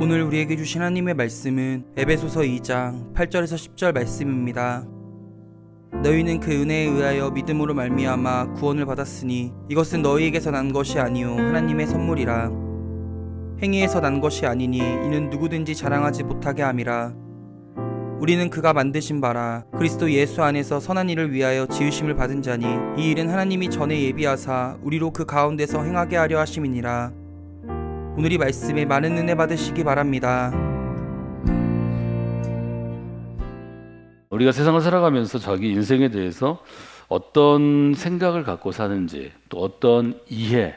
오늘 우리에게 주신 하나님의 말씀은 에베소서 2장 8절에서 10절 말씀입니다. 너희는 그 은혜에 의하여 믿음으로 말미암아 구원을 받았으니 이것은 너희에게서 난 것이 아니요 하나님의 선물이라. 행위에서 난 것이 아니니 이는 누구든지 자랑하지 못하게 함이라. 우리는 그가 만드신 바라 그리스도 예수 안에서 선한 일을 위하여 지으심을 받은 자니 이 일은 하나님이 전에 예비하사 우리로 그 가운데서 행하게 하려 하심이니라. 오늘 이 말씀에 많은 은혜 받으시기 바랍니다. 우리가 세상을 살아가면서 자기 인생에 대해서 어떤 생각을 갖고 사는지, 또 어떤 이해,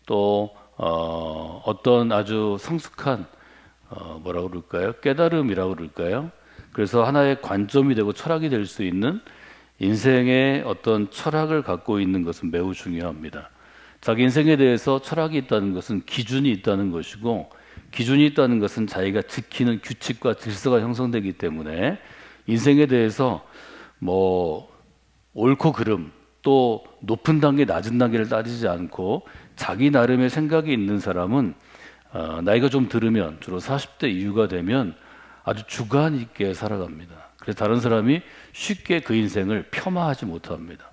또 어떤 아주 성숙한 뭐라고 그럴까요? 깨달음이라고 그럴까요? 그래서 하나의 관점이 되고 철학이 될 수 있는 인생의 어떤 철학을 갖고 있는 것은 매우 중요합니다. 자기 인생에 대해서 철학이 있다는 것은 기준이 있다는 것이고, 기준이 있다는 것은 자기가 지키는 규칙과 질서가 형성되기 때문에 인생에 대해서 옳고 그름, 또 높은 단계 낮은 단계를 따지지 않고 자기 나름의 생각이 있는 사람은 나이가 좀 들으면, 주로 40대 이후가 되면 아주 주관 있게 살아갑니다. 그래서 다른 사람이 쉽게 그 인생을 폄하하지 못합니다.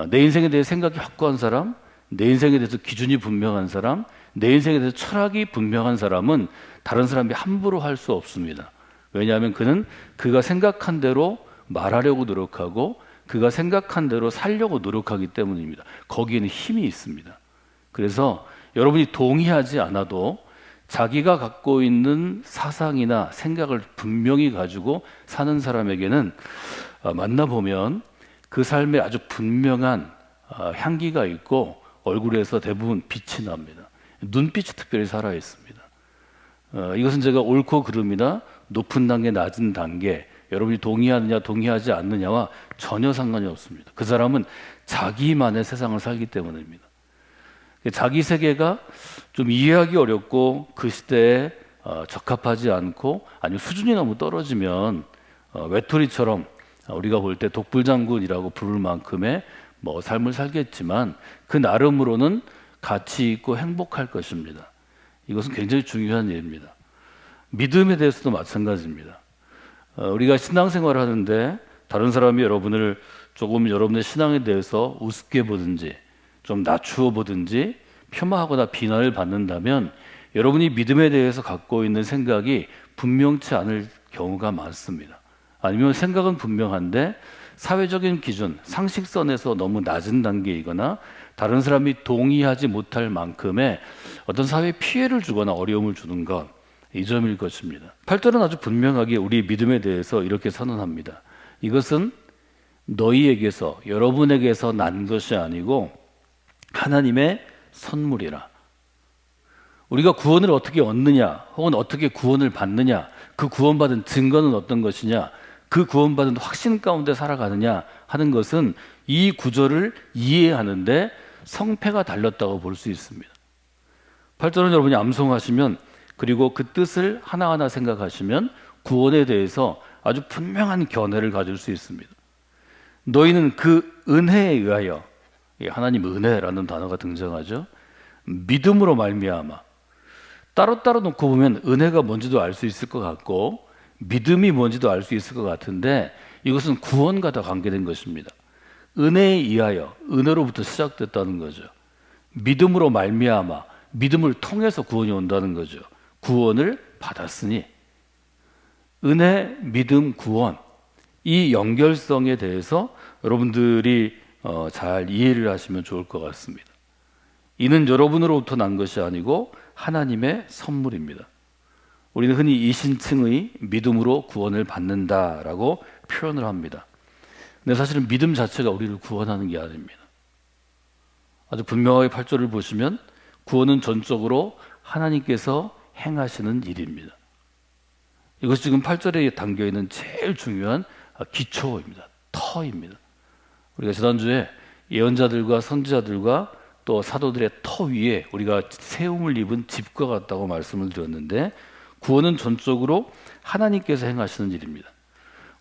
내 인생에 대해 생각이 확고한 사람, 내 인생에 대해서 기준이 분명한 사람, 내 인생에 대해서 철학이 분명한 사람은 다른 사람이 함부로 할 수 없습니다. 왜냐하면 그는 그가 생각한 대로 말하려고 노력하고 그가 생각한 대로 살려고 노력하기 때문입니다. 거기에는 힘이 있습니다. 그래서 여러분이 동의하지 않아도 자기가 갖고 있는 사상이나 생각을 분명히 가지고 사는 사람에게는 만나보면 그 삶에 아주 분명한 향기가 있고 얼굴에서 대부분 빛이 납니다. 눈빛이 특별히 살아있습니다. 이것은 제가 옳고 그름이나 높은 단계, 낮은 단계, 여러분이 동의하느냐 동의하지 않느냐와 전혀 상관이 없습니다. 그 사람은 자기만의 세상을 살기 때문입니다. 자기 세계가 좀 이해하기 어렵고 그 시대에 적합하지 않고 아니면 수준이 너무 떨어지면 외톨이처럼 우리가 볼 때 독불장군이라고 부를 만큼의 삶을 살겠지만 그 나름으로는 가치 있고 행복할 것입니다. 이것은 굉장히 중요한 일입니다. 믿음에 대해서도 마찬가지입니다. 우리가 신앙생활을 하는데 다른 사람이 여러분을 조금 여러분의 신앙에 대해서 우습게 보든지 좀 낮추어 보든지 폄하하거나 비난을 받는다면 여러분이 믿음에 대해서 갖고 있는 생각이 분명치 않을 경우가 많습니다. 아니면 생각은 분명한데 사회적인 기준, 상식선에서 너무 낮은 단계이거나 다른 사람이 동의하지 못할 만큼의 어떤 사회에 피해를 주거나 어려움을 주는 것, 이 점일 것입니다. 8절은 아주 분명하게 우리 믿음에 대해서 이렇게 선언합니다. 이것은 너희에게서, 여러분에게서 난 것이 아니고 하나님의 선물이라. 우리가 구원을 어떻게 얻느냐, 혹은 어떻게 구원을 받느냐, 그 구원받은 증거는 어떤 것이냐, 그 구원받은 확신 가운데 살아가느냐 하는 것은 이 구절을 이해하는데 성패가 달렸다고 볼 수 있습니다. 8절은 여러분이 암송하시면, 그리고 그 뜻을 하나하나 생각하시면 구원에 대해서 아주 분명한 견해를 가질 수 있습니다. 너희는 그 은혜에 의하여, 하나님 은혜라는 단어가 등장하죠. 믿음으로 말미암아. 따로따로 놓고 보면 은혜가 뭔지도 알 수 있을 것 같고 믿음이 뭔지도 알 수 있을 것 같은데 이것은 구원과 다 관계된 것입니다. 은혜에 의하여, 은혜로부터 시작됐다는 거죠. 믿음으로 말미암아, 믿음을 통해서 구원이 온다는 거죠. 구원을 받았으니 은혜, 믿음, 구원, 이 연결성에 대해서 여러분들이 잘 이해를 하시면 좋을 것 같습니다. 이는 여러분으로부터 난 것이 아니고 하나님의 선물입니다. 우리는 흔히 이신층의 믿음으로 구원을 받는다라고 표현을 합니다. 근데 사실은 믿음 자체가 우리를 구원하는 게 아닙니다. 아주 분명하게 8절을 보시면 구원은 전적으로 하나님께서 행하시는 일입니다. 이것이 지금 8절에 담겨있는 제일 중요한 기초입니다. 터입니다. 우리가 지난주에 예언자들과 선지자들과 또 사도들의 터 위에 우리가 세움을 입은 집과 같다고 말씀을 드렸는데 구원은 전적으로 하나님께서 행하시는 일입니다.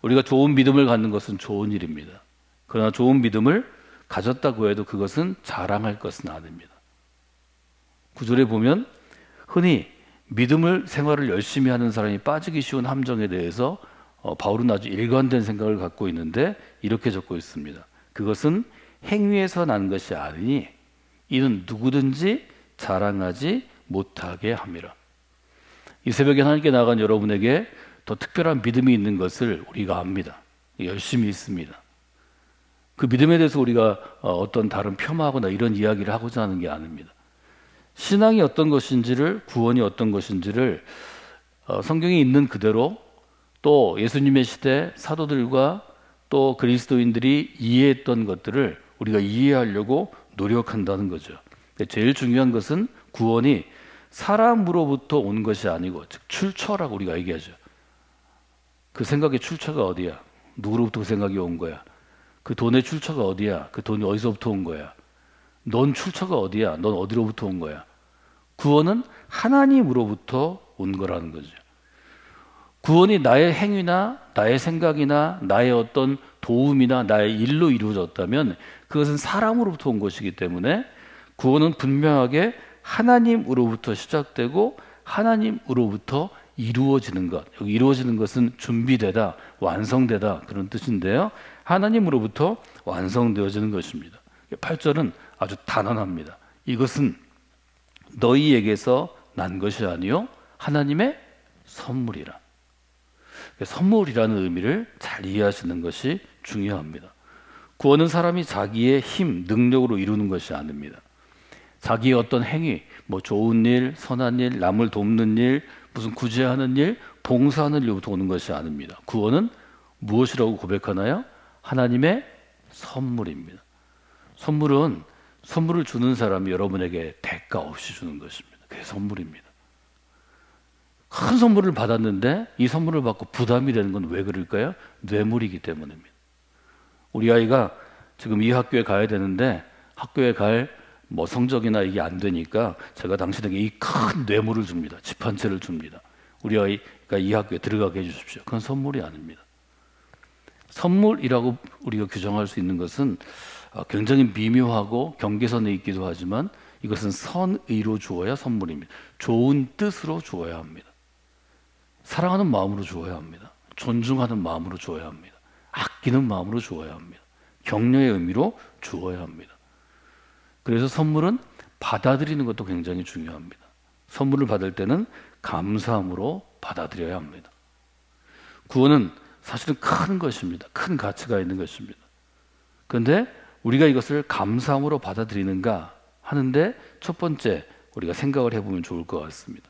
우리가 좋은 믿음을 갖는 것은 좋은 일입니다. 그러나 좋은 믿음을 가졌다고 해도 그것은 자랑할 것은 아닙니다. 9절에 보면 흔히 믿음을 생활을 열심히 하는 사람이 빠지기 쉬운 함정에 대해서 바울은 아주 일관된 생각을 갖고 있는데 이렇게 적고 있습니다. 그것은 행위에서 난 것이 아니니 이는 누구든지 자랑하지 못하게 함이라. 이 새벽에 하나님께 나간 여러분에게 더 특별한 믿음이 있는 것을 우리가 압니다. 열심히 있습니다. 그 믿음에 대해서 우리가 어떤 다른 폄하하거나 이런 이야기를 하고자 하는 게 아닙니다. 신앙이 어떤 것인지를, 구원이 어떤 것인지를 성경에 있는 그대로 또 예수님의 시대 사도들과 또 그리스도인들이 이해했던 것들을 우리가 이해하려고 노력한다는 거죠. 제일 중요한 것은 구원이 사람으로부터 온 것이 아니고, 즉 출처라고 우리가 얘기하죠. 그 생각의 출처가 어디야? 누구로부터 그 생각이 온 거야? 그 돈의 출처가 어디야? 그 돈이 어디서부터 온 거야? 넌 출처가 어디야? 넌 어디로부터 온 거야? 구원은 하나님으로부터 온 거라는 거죠. 구원이 나의 행위나 나의 생각이나 나의 어떤 도움이나 나의 일로 이루어졌다면 그것은 사람으로부터 온 것이기 때문에 구원은 분명하게 하나님으로부터 시작되고 하나님으로부터 이루어지는 것. 여기 이루어지는 것은 준비되다, 완성되다 그런 뜻인데요. 하나님으로부터 완성되어지는 것입니다. 8절은 아주 단언합니다. 이것은 너희에게서 난 것이 아니요 하나님의 선물이라. 선물이라는 의미를 잘 이해하시는 것이 중요합니다. 구원은 사람이 자기의 힘, 능력으로 이루는 것이 아닙니다. 자기의 어떤 행위, 뭐 좋은 일, 선한 일, 남을 돕는 일, 무슨 구제하는 일, 봉사하는 일로부터 오는 것이 아닙니다. 구원은 무엇이라고 고백하나요? 하나님의 선물입니다. 선물을 주는 사람이 여러분에게 대가 없이 주는 것입니다. 그게 선물입니다. 큰 선물을 받았는데 이 선물을 받고 부담이 되는 건 왜 그럴까요? 뇌물이기 때문입니다. 우리 아이가 지금 이 학교에 가야 되는데 학교에 갈 뭐 성적이나 이게 안 되니까 제가 당신에게 이 큰 뇌물을 줍니다. 집 한 채를 줍니다. 우리 아이가 이 학교에 들어가게 해주십시오. 그건 선물이 아닙니다. 선물이라고 우리가 규정할 수 있는 것은 굉장히 미묘하고 경계선에 있기도 하지만 이것은 선의로 주어야 선물입니다. 좋은 뜻으로 주어야 합니다. 사랑하는 마음으로 주어야 합니다. 존중하는 마음으로 주어야 합니다. 아끼는 마음으로 주어야 합니다. 격려의 의미로 주어야 합니다. 그래서 선물은 받아들이는 것도 굉장히 중요합니다. 선물을 받을 때는 감사함으로 받아들여야 합니다. 구원은 사실은 큰 것입니다. 큰 가치가 있는 것입니다. 그런데 우리가 이것을 감사함으로 받아들이는가 하는데 첫 번째 우리가 생각을 해보면 좋을 것 같습니다.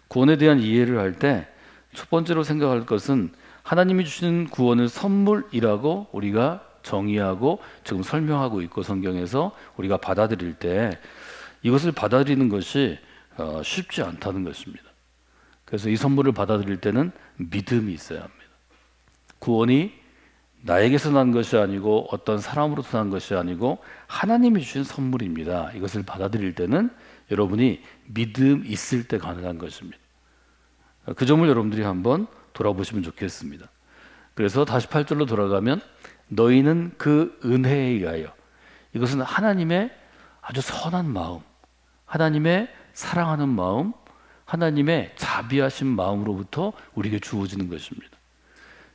구원에 대한 이해를 할 때 첫 번째로 생각할 것은 하나님이 주시는 구원을 선물이라고 우리가 정의하고 지금 설명하고 있고 성경에서 우리가 받아들일 때 이것을 받아들이는 것이 쉽지 않다는 것입니다. 그래서 이 선물을 받아들일 때는 믿음이 있어야 합니다. 구원이 나에게서 난 것이 아니고 어떤 사람으로서 난 것이 아니고 하나님이 주신 선물입니다. 이것을 받아들일 때는 여러분이 믿음 있을 때 가능한 것입니다. 그 점을 여러분들이 한번 돌아보시면 좋겠습니다. 그래서 다시 8절로 돌아가면 너희는 그 은혜에 의하여, 이것은 하나님의 아주 선한 마음, 하나님의 사랑하는 마음, 하나님의 자비하신 마음으로부터 우리에게 주어지는 것입니다.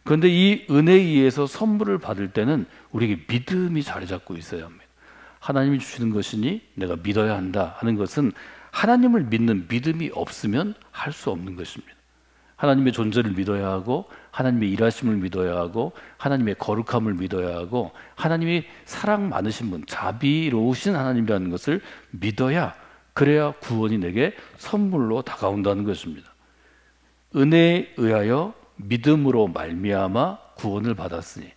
그런데 이 은혜에 의해서 선물을 받을 때는 우리에게 믿음이 자리 잡고 있어야 합니다. 하나님이 주시는 것이니 내가 믿어야 한다 하는 것은 하나님을 믿는 믿음이 없으면 할 수 없는 것입니다. 하나님의 존재를 믿어야 하고 하나님의 일하심을 믿어야 하고 하나님의 거룩함을 믿어야 하고 하나님이 사랑 많으신 분, 자비로우신 하나님이라는 것을 믿어야, 그래야 구원이 내게 선물로 다가온다는 것입니다. 은혜에 의하여 믿음으로 말미암아 구원을 받았으니,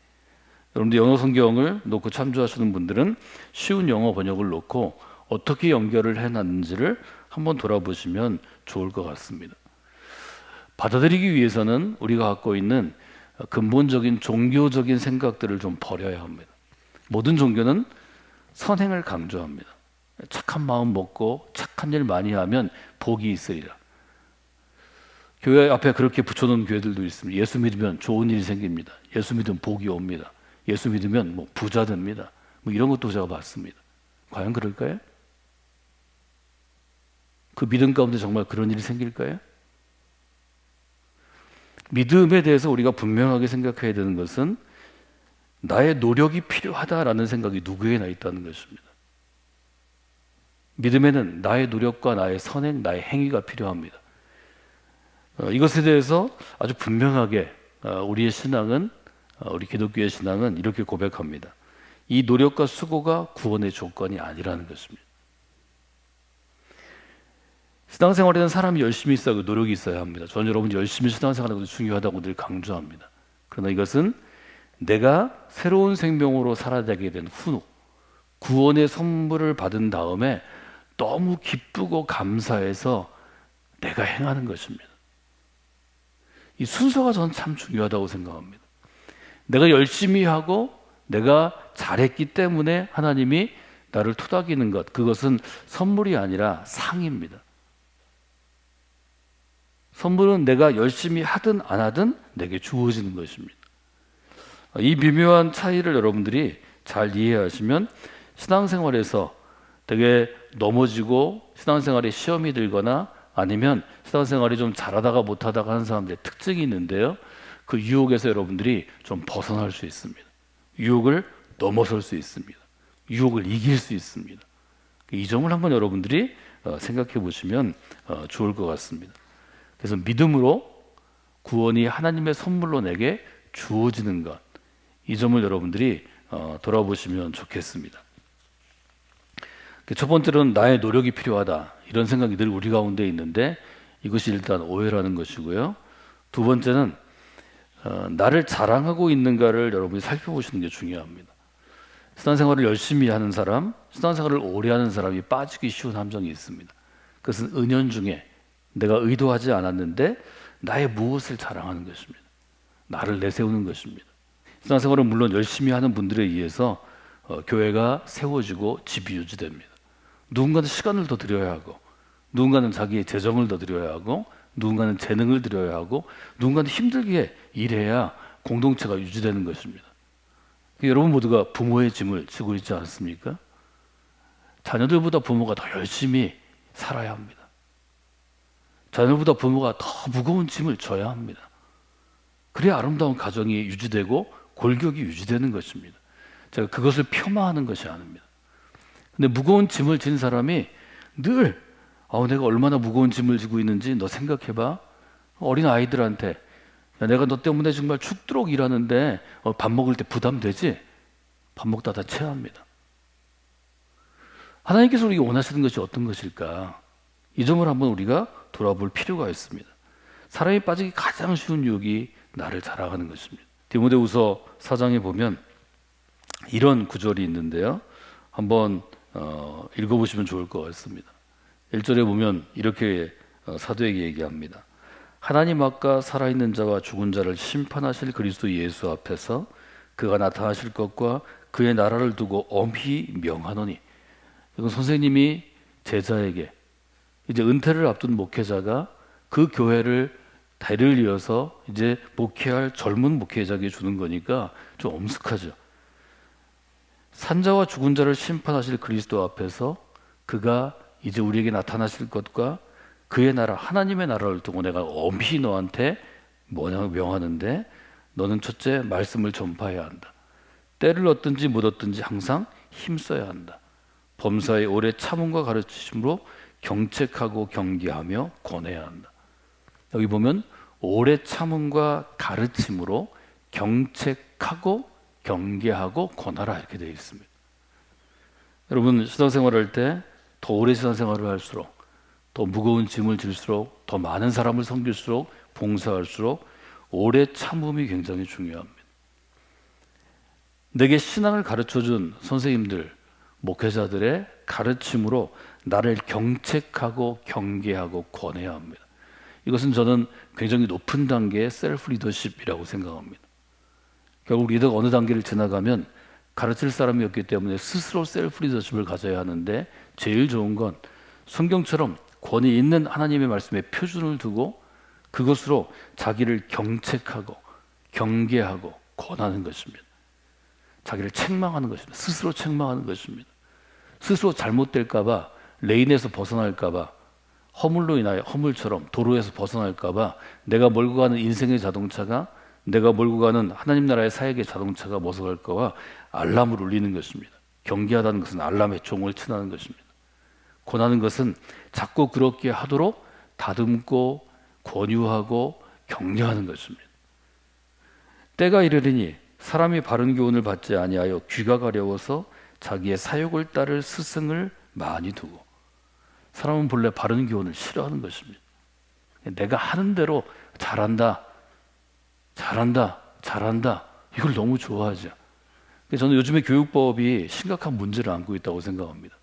여러분들 영어 성경을 놓고 참조하시는 분들은 쉬운 영어 번역을 놓고 어떻게 연결을 해놨는지를 한번 돌아보시면 좋을 것 같습니다. 받아들이기 위해서는 우리가 갖고 있는 근본적인 종교적인 생각들을 좀 버려야 합니다. 모든 종교는 선행을 강조합니다. 착한 마음 먹고 착한 일 많이 하면 복이 있으리라. 교회 앞에 그렇게 붙여놓은 교회들도 있습니다. 예수 믿으면 좋은 일이 생깁니다. 예수 믿으면 복이 옵니다. 예수 믿으면 뭐 부자 됩니다. 뭐 이런 것도 제가 봤습니다. 과연 그럴까요? 그 믿음 가운데 정말 그런 일이 생길까요? 믿음에 대해서 우리가 분명하게 생각해야 되는 것은 나의 노력이 필요하다라는 생각이 누구에나 있다는 것입니다. 믿음에는 나의 노력과 나의 선행, 나의 행위가 필요합니다. 이것에 대해서 아주 분명하게 우리의 신앙은, 우리 기독교의 신앙은 이렇게 고백합니다. 이 노력과 수고가 구원의 조건이 아니라는 것입니다. 신앙생활에는 사람이 열심히 있어야 하고 노력이 있어야 합니다. 저는 여러분이 열심히 신앙생활하는 것이 중요하다고 늘 강조합니다. 그러나 이것은 내가 새로운 생명으로 살아가게 된 후, 구원의 선물을 받은 다음에 너무 기쁘고 감사해서 내가 행하는 것입니다. 이 순서가 저는 참 중요하다고 생각합니다. 내가 열심히 하고 내가 잘했기 때문에 하나님이 나를 토닥이는 것, 그것은 선물이 아니라 상입니다. 선물은 내가 열심히 하든 안 하든 내게 주어지는 것입니다. 이 미묘한 차이를 여러분들이 잘 이해하시면 신앙생활에서 되게 넘어지고 신앙생활에 시험이 들거나 아니면 신앙생활이 좀 잘하다가 못하다가 하는 사람들의 특징이 있는데요. 그 유혹에서 여러분들이 좀 벗어날 수 있습니다. 유혹을 넘어설 수 있습니다. 유혹을 이길 수 있습니다. 이 점을 한번 여러분들이 생각해 보시면 좋을 것 같습니다. 그래서 믿음으로 구원이 하나님의 선물로 내게 주어지는 것, 이 점을 여러분들이 돌아보시면 좋겠습니다. 첫 번째로는 나의 노력이 필요하다, 이런 생각이 늘 우리 가운데 있는데 이것이 일단 오해라는 것이고요. 두 번째는 나를 자랑하고 있는가를 여러분이 살펴보시는 게 중요합니다. 신앙생활을 열심히 하는 사람, 신앙생활을 오래 하는 사람이 빠지기 쉬운 함정이 있습니다. 그것은 은연중에 내가 의도하지 않았는데 나의 무엇을 자랑하는 것입니다. 나를 내세우는 것입니다. 신앙생활은 물론 열심히 하는 분들에 의해서 교회가 세워지고 집이 유지됩니다. 누군가는 시간을 더 들여야 하고, 누군가는 자기의 재정을 더 들여야 하고, 누군가는 재능을 들여야 하고, 누군가는 힘들게 일해야 공동체가 유지되는 것입니다. 여러분 모두가 부모의 짐을 지고 있지 않습니까? 자녀들보다 부모가 더 열심히 살아야 합니다. 자녀보다 부모가 더 무거운 짐을 져야 합니다. 그래야 아름다운 가정이 유지되고 골격이 유지되는 것입니다. 제가 그것을 폄하하는 것이 아닙니다. 근데 무거운 짐을 진 사람이 늘 내가 얼마나 무거운 짐을 지고 있는지 너 생각해봐. 어린 아이들한테 내가 너 때문에 정말 죽도록 일하는데 밥 먹을 때 부담되지? 밥 먹다 다 체합니다. 하나님께서 우리가 원하시는 것이 어떤 것일까? 이 점을 한번 우리가 돌아볼 필요가 있습니다. 사람이 빠지기 가장 쉬운 유혹이 나를 자랑하는 것입니다. 디모데후서 4장에 보면 이런 구절이 있는데요. 한번 읽어보시면 좋을 것 같습니다. 1절에 보면 이렇게 사도에게 얘기합니다. 하나님 앞과 살아있는 자와 죽은 자를 심판하실 그리스도 예수 앞에서 그가 나타나실 것과 그의 나라를 두고 엄히 명하노니, 이건 선생님이 제자에게 이제 은퇴를 앞둔 목회자가 그 교회를 대를 이어서 이제 목회할 젊은 목회자에게 주는 거니까 좀 엄숙하죠. 산자와 죽은 자를 심판하실 그리스도 앞에서 그가 이제 우리에게 나타나실 것과 그의 나라, 하나님의 나라를 두고 내가 엄히 너한테 명하는데, 너는 첫째 말씀을 전파해야 한다. 때를 얻든지 못 얻든지 항상 힘써야 한다. 범사에 오래 참음과 가르치심으로 경책하고 경계하며 권해야 한다. 여기 보면 오래 참음과 가르침으로 경책하고 경계하고 권하라, 이렇게 되어 있습니다. 여러분 신앙생활할 때 더 오래 신앙생활을 할수록, 더 무거운 짐을 질수록, 더 많은 사람을 섬길수록, 봉사할수록 오래 참음이 굉장히 중요합니다. 내게 신앙을 가르쳐준 선생님들, 목회자들의 가르침으로 나를 경책하고 경계하고 권해야 합니다. 이것은 저는 굉장히 높은 단계의 셀프 리더십이라고 생각합니다. 결국 리더가 어느 단계를 지나가면 가르칠 사람이 없기 때문에 스스로 셀프 리더십을 가져야 하는데, 제일 좋은 건 성경처럼 권위 있는 하나님의 말씀에 표준을 두고 그것으로 자기를 경책하고 경계하고 권하는 것입니다. 자기를 책망하는 것입니다. 스스로 책망하는 것입니다. 스스로 잘못될까 봐, 레인에서 벗어날까 봐 허물로 인하여 허물처럼 도로에서 벗어날까봐 내가 몰고 가는 인생의 자동차가, 내가 몰고 가는 하나님 나라의 사역의 자동차가 벗어갈까봐 알람을 울리는 것입니다. 경계하다는 것은 알람의 종을 치는 것입니다. 권하는 것은 자꾸 그렇게 하도록 다듬고 권유하고 격려하는 것입니다. 때가 이르리니 사람이 바른 교훈을 받지 아니하여 귀가 가려워서 자기의 사욕을 따를 스승을 많이 두고, 사람은 본래 바른 교훈을 싫어하는 것입니다. 내가 하는 대로 잘한다, 잘한다, 잘한다, 이걸 너무 좋아하죠. 저는 요즘에 교육법이 심각한 문제를 안고 있다고 생각합니다.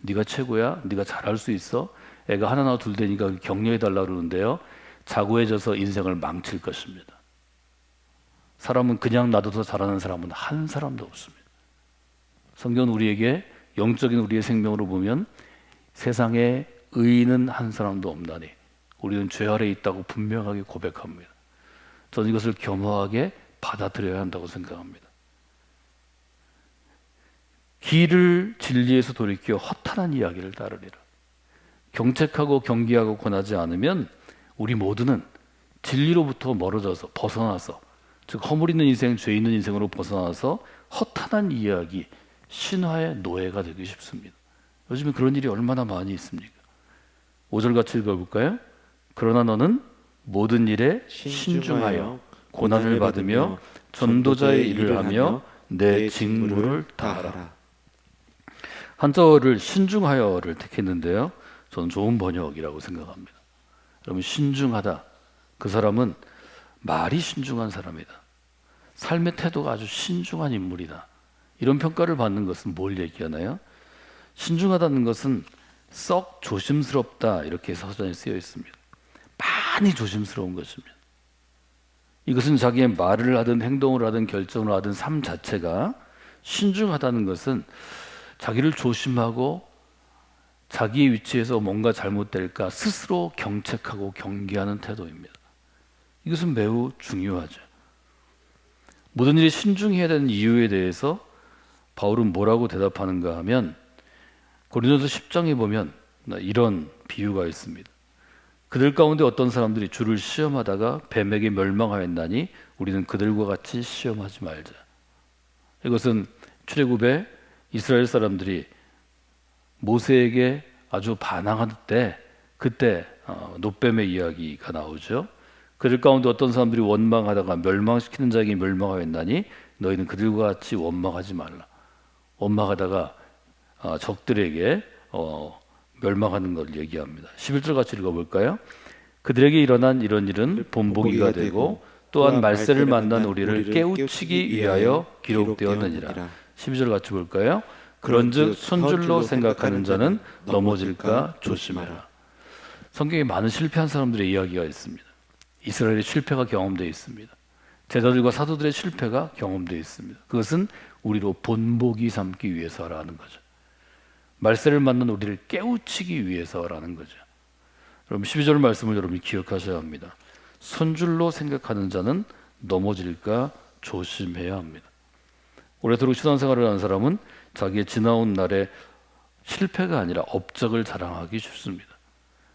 네가 최고야, 네가 잘할 수 있어, 애가 하나나 둘 되니까 격려해달라 그러는데요, 자고해져서 인생을 망칠 것입니다. 사람은 그냥 놔둬서 잘하는 사람은 한 사람도 없습니다. 성경은 우리에게 영적인 우리의 생명으로 보면 세상에 의인은 한 사람도 없나니 우리는 죄 아래 있다고 분명하게 고백합니다. 저는 이것을 겸허하게 받아들여야 한다고 생각합니다. 길을 진리에서 돌이켜 허탄한 이야기를 따르리라. 경책하고 경계하고 권하지 않으면 우리 모두는 진리로부터 멀어져서 벗어나서, 즉 허물 있는 인생, 죄 있는 인생으로 벗어나서 허탄한 이야기, 신화의 노예가 되기 쉽습니다. 요즘에 그런 일이 얼마나 많이 있습니까? 5절 같이 읽어볼까요? 그러나 너는 모든 일에 신중하여 고난을 받으며 전도자의 일을 하며 내 직무를 다하라. 한자어를 신중하여를 택했는데요, 저는 좋은 번역이라고 생각합니다. 여러분, 신중하다, 그 사람은 말이 신중한 사람이다, 삶의 태도가 아주 신중한 인물이다, 이런 평가를 받는 것은 뭘 얘기하나요? 신중하다는 것은 썩 조심스럽다, 이렇게 서전에 쓰여 있습니다. 많이 조심스러운 것입니다. 이것은 자기의 말을 하든 행동을 하든 결정을 하든 삶 자체가 신중하다는 것은 자기를 조심하고 자기의 위치에서 뭔가 잘못될까 스스로 경책하고 경계하는 태도입니다. 이것은 매우 중요하죠. 모든 일이 신중해야 되는 이유에 대해서 바울은 뭐라고 대답하는가 하면, 고린도서 10장에 보면 이런 비유가 있습니다. 그들 가운데 어떤 사람들이 주를 시험하다가 뱀에게 멸망하였나니 우리는 그들과 같이 시험하지 말자. 이것은 출애굽에 이스라엘 사람들이 모세에게 아주 반항할 때, 그때 놋뱀의 이야기가 나오죠. 그들 가운데 어떤 사람들이 원망하다가 멸망시키는 자에게 멸망하였나니 너희는 그들과 같이 원망하지 말라. 원망하다가 적들에게 멸망하는 걸 얘기합니다. 11절 같이 읽어볼까요? 그들에게 일어난 이런 일은 본보기가 되고 또한 말세를 만난 우리를 깨우치기 위하여 기록되었느니라. 12절 같이 볼까요? 그런즉 손줄로 생각하는 자는 넘어질까 조심해라. 성경에 많은 실패한 사람들의 이야기가 있습니다. 이스라엘의 실패가 경험되어 있습니다. 제자들과 사도들의 실패가 경험되어 있습니다. 그것은 우리로 본보기 삼기 위해서라는 거죠. 말세를 맞는 우리를 깨우치기 위해서라는 거죠. 여러분, 12절 말씀을 여러분이 기억하셔야 합니다. 손줄로 생각하는 자는 넘어질까 조심해야 합니다. 오래도록 신앙생활을 하는 사람은 자기의 지나온 날의 실패가 아니라 업적을 자랑하기 쉽습니다.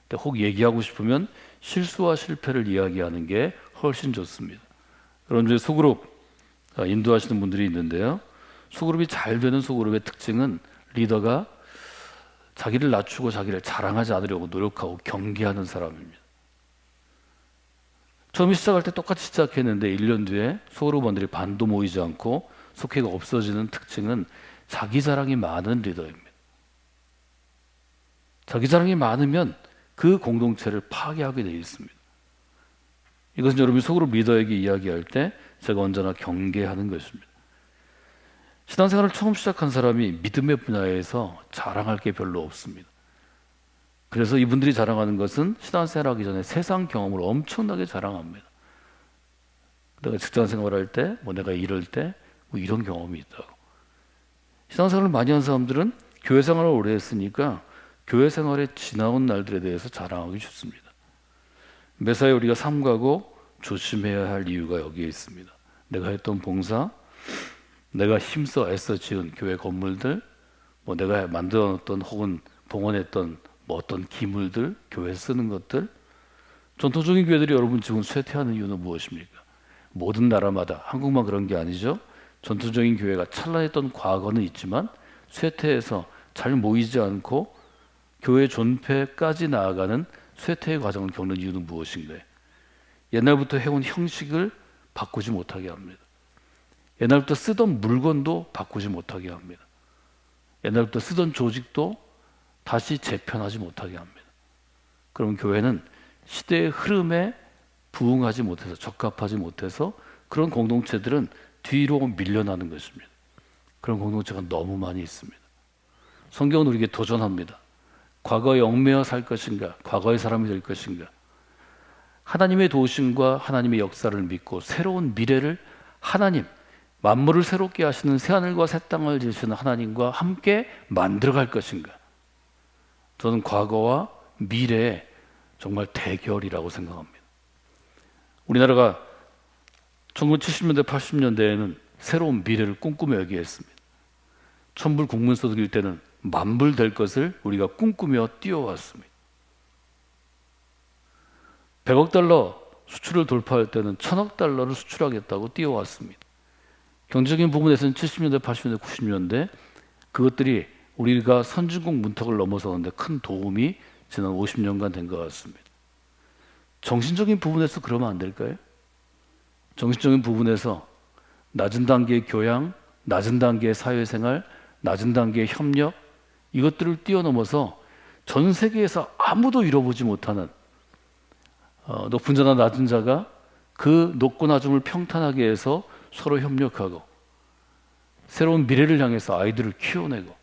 근데 혹 얘기하고 싶으면 실수와 실패를 이야기하는 게 훨씬 좋습니다. 그런 중에 소그룹 인도하시는 분들이 있는데요, 소그룹이 잘 되는 소그룹의 특징은 리더가 자기를 낮추고 자기를 자랑하지 않으려고 노력하고 경계하는 사람입니다. 처음 시작할 때 똑같이 시작했는데 1년 뒤에 소그룹원들이 반도 모이지 않고 속회가 없어지는 특징은 자기 자랑이 많은 리더입니다. 자기 자랑이 많으면 그 공동체를 파괴하게 되어 있습니다. 이것은 여러분이 소그룹 리더에게 이야기할 때 제가 언제나 경계하는 것입니다. 신앙생활을 처음 시작한 사람이 믿음의 분야에서 자랑할 게 별로 없습니다. 그래서 이분들이 자랑하는 것은 신앙생활하기 전에 세상 경험을 엄청나게 자랑합니다. 내가 직장생활할 때, 내가 일할 때 이런 경험이 있다고. 신앙생활을 많이 한 사람들은 교회 생활을 오래 했으니까 교회 생활에 지나온 날들에 대해서 자랑하기 쉽습니다. 매사에 우리가 삼가고 조심해야 할 이유가 여기에 있습니다. 내가 했던 봉사, 내가 힘써 애써 지은 교회 건물들, 내가 만들어 놓던 혹은 봉헌했던 뭐 어떤 기물들, 교회 쓰는 것들. 전통적인 교회들이 여러분 지금 쇠퇴하는 이유는 무엇입니까? 모든 나라마다, 한국만 그런 게 아니죠. 전통적인 교회가 찬란했던 과거는 있지만 쇠퇴해서 잘 모이지 않고 교회 존폐까지 나아가는 쇠퇴의 과정을 겪는 이유는 무엇인가요? 옛날부터 해온 형식을 바꾸지 못하게 합니다. 옛날부터 쓰던 물건도 바꾸지 못하게 합니다. 옛날부터 쓰던 조직도 다시 재편하지 못하게 합니다. 그럼 교회는 시대의 흐름에 부응하지 못해서, 적합하지 못해서 그런 공동체들은 뒤로 밀려나는 것입니다. 그런 공동체가 너무 많이 있습니다. 성경은 우리에게 도전합니다. 과거에 얽매여 살 것인가, 과거의 사람이 될 것인가. 하나님의 도우심과 하나님의 역사를 믿고 새로운 미래를 하나님, 만물을 새롭게 하시는 새하늘과 새 땅을 지으시는 하나님과 함께 만들어갈 것인가. 저는 과거와 미래의 정말 대결이라고 생각합니다. 우리나라가 1970년대, 80년대에는 새로운 미래를 꿈꾸며 얘기했습니다. 천불 국민소득일 때는 만불 될 것을 우리가 꿈꾸며 뛰어왔습니다. 100억 달러 수출을 돌파할 때는 1000억 달러를 수출하겠다고 뛰어왔습니다. 경제적인 부분에서는 70년대, 80년대, 90년대 그것들이 우리가 선진국 문턱을 넘어서는데 큰 도움이 지난 50년간 된 것 같습니다. 정신적인 부분에서 그러면 안 될까요? 정신적인 부분에서 낮은 단계의 교양, 낮은 단계의 사회생활, 낮은 단계의 협력 이것들을 뛰어넘어서 전 세계에서 아무도 이뤄보지 못하는 높은 자나 낮은 자가 그 높고 낮음을 평탄하게 해서 서로 협력하고 새로운 미래를 향해서 아이들을 키워내고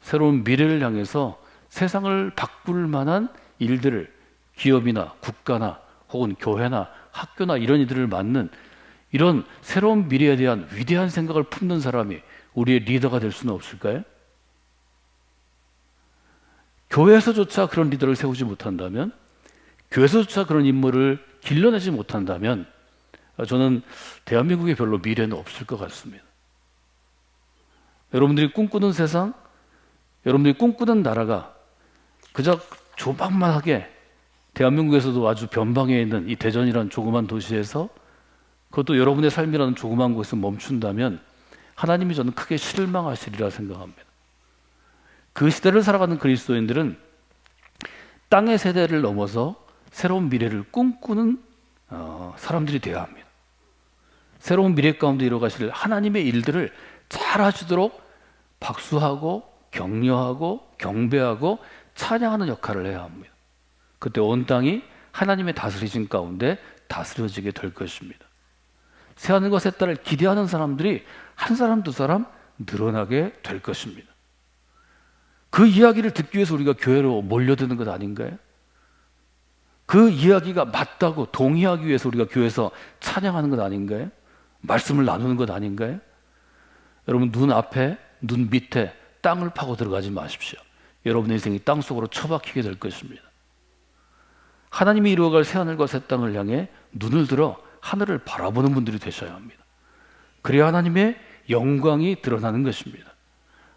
새로운 미래를 향해서 세상을 바꿀 만한 일들을 기업이나 국가나 혹은 교회나 학교나 이런 이들을 맡는 이런 새로운 미래에 대한 위대한 생각을 품는 사람이 우리의 리더가 될 수는 없을까요? 교회에서조차 그런 리더를 세우지 못한다면, 교회에서조차 그런 인물을 길러내지 못한다면 저는 대한민국에 별로 미래는 없을 것 같습니다. 여러분들이 꿈꾸는 세상, 여러분들이 꿈꾸는 나라가 그저 조망만하게 대한민국에서도 아주 변방에 있는 이 대전이라는 조그만 도시에서 그것도 여러분의 삶이라는 조그만 곳에서 멈춘다면 하나님이 저는 크게 실망하시리라 생각합니다. 그 시대를 살아가는 그리스도인들은 땅의 세대를 넘어서 새로운 미래를 꿈꾸는 사람들이 되어야 합니다. 새로운 미래 가운데 이뤄가실 하나님의 일들을 잘 하시도록 박수하고 격려하고 경배하고 찬양하는 역할을 해야 합니다. 그때 온 땅이 하나님의 다스리신 가운데 다스려지게 될 것입니다. 새하늘과 새 땅을 기대하는 사람들이 한 사람 두 사람 늘어나게 될 것입니다. 그 이야기를 듣기 위해서 우리가 교회로 몰려드는 것 아닌가요? 그 이야기가 맞다고 동의하기 위해서 우리가 교회에서 찬양하는 것 아닌가요? 말씀을 나누는 것 아닌가요? 여러분 눈 앞에 눈 밑에 땅을 파고 들어가지 마십시오. 여러분의 인생이 땅속으로 처박히게 될 것입니다. 하나님이 이루어갈 새하늘과 새 땅을 향해 눈을 들어 하늘을 바라보는 분들이 되셔야 합니다. 그래야 하나님의 영광이 드러나는 것입니다.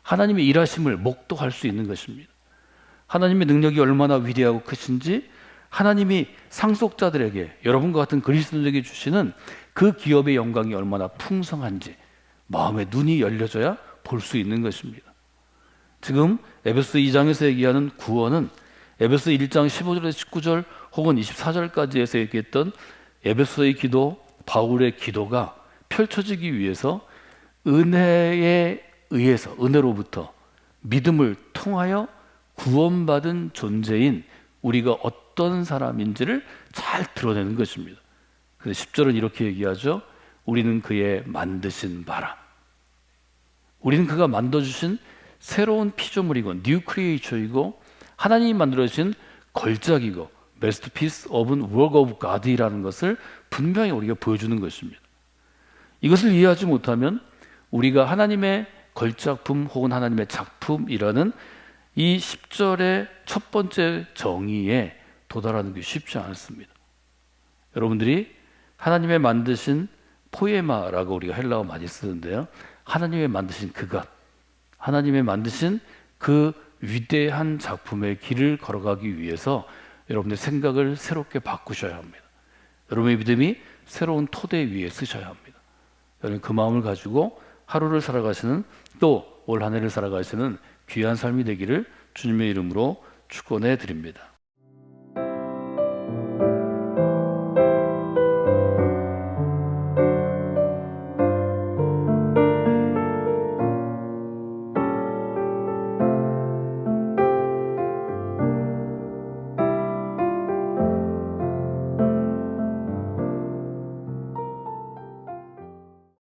하나님의 일하심을 목도할 수 있는 것입니다. 하나님의 능력이 얼마나 위대하고 크신지 하나님이 상속자들에게 여러분과 같은 그리스도인에게 주시는 그 기업의 영광이 얼마나 풍성한지 마음의 눈이 열려져야 볼 수 있는 것입니다. 지금 에베소 2장에서 얘기하는 구원은 에베소 1장 15절에서 19절 혹은 24절까지에서 얘기했던 에베소의 기도, 바울의 기도가 펼쳐지기 위해서 은혜에 의해서, 은혜로부터 믿음을 통하여 구원받은 존재인 우리가 어떤 사람인지를 잘 드러내는 것입니다. 그래서 10절은 이렇게 얘기하죠. 우리는 그의 만드신 바라. 우리는 그가 만들어주신 새로운 피조물이고 뉴 크리에이처이고 하나님이 만들어주신 걸작이고 masterpiece of work of God이라는 것을 분명히 우리가 보여주는 것입니다. 이것을 이해하지 못하면 우리가 하나님의 걸작품 혹은 하나님의 작품이라는 이 10절의 첫 번째 정의에 도달하는 게 쉽지 않습니다. 여러분들이 하나님의 만드신 포에마라고 우리가 헬라어 많이 쓰는데요. 하나님의 만드신 그것, 하나님의 만드신 그 위대한 작품의 길을 걸어가기 위해서 여러분의 생각을 새롭게 바꾸셔야 합니다. 여러분의 믿음이 새로운 토대 위에 쓰셔야 합니다. 여러분 그 마음을 가지고 하루를 살아가시는, 또 올 한 해를 살아가시는 귀한 삶이 되기를 주님의 이름으로 축원해 드립니다.